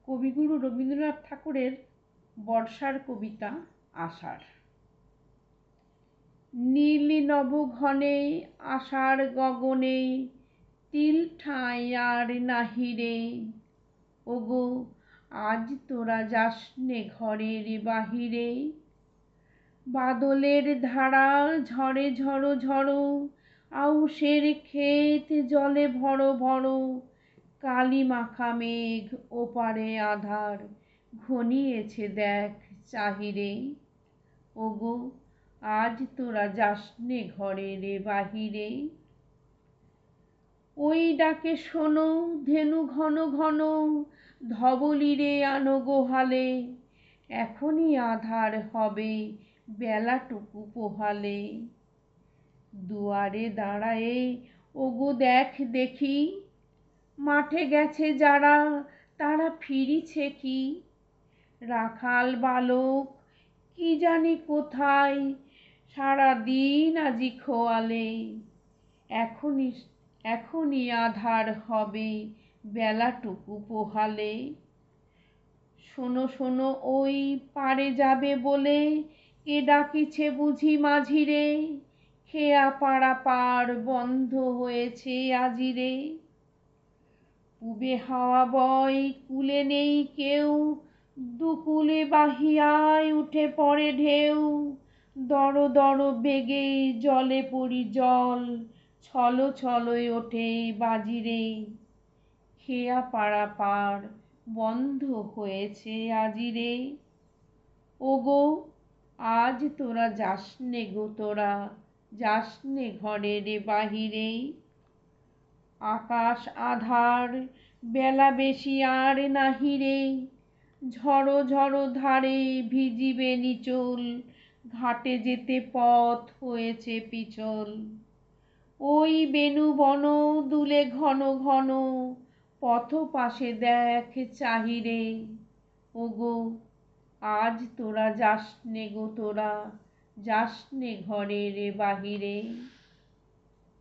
কবিগুরু রবীন্দ্রনাথ ঠাকুরের বর্ষার কবিতা আষাঢ়। নীল নব ঘনে আষাঢ় গগনে তিল ঠাঁই আর নাহিরে। ওগো আজ তোরা যাসনে ঘরের বাহিরে। বাদলের ধারা ঝরে ঝড়ো ঝড়ো, আউশের ক্ষেত জলে ভরো ভরো। কালি মাখা মেঘ ওপারে আধার, ঘনিয়েছে দেখ চাহিরে। ওগো আজ তোরা যাসনে ঘরের বাহিরে। ওই ডাকে শোনো ধেনু ঘন ঘন, ধবলিরে আনো গোহালে। এখনই আধার হবে বেলাটুকু পোহালে। দুয়ারে দাঁড়ায়ে ওগো দেখ দেখি, মাঠে গেছে যারা তারা ফিরিছে কি। রাখাল বালক কি জানি কোথায়, সারাদিন আজি খোয়ালে। এখনই আধার হবে বেলাটুকু পোহালে। শোনো শোনো ওই পারে যাবে বলে, কে ডাকিছে বুঝি মাঝিরে। খেয়া পাড়া পার বন্ধ হয়েছে আজিরে। পুবে হাওয়া বয় কুলে নেই কেউ, দুকুলে বাহিয়ায় উঠে পড়ে ঢেউ। দড় দড় বেগে জলে পড়ি জল, ছলো ছলোয় ওঠে বাজিরে। খেয়া পাড়া পার বন্ধ হয়েছে আজিরে। ওগো আজ তোরা যাসনে গো তোরা, যাসনে ঘরের বাহিরে। আকাশ আধার বেলা বেশি আর নাহিরে। ঝড়ো ঝড়ো ধারে ভিজিবে নিচল, ঘাটে যেতে পথ হয়েছে পিছল। ওই বেনু বন দুলে ঘন ঘন, পথ পাশে দেখ চাহিরে। ওগো আজ তোরা যাসনে গো তোরা, যাসনে ঘরের বাহিরে।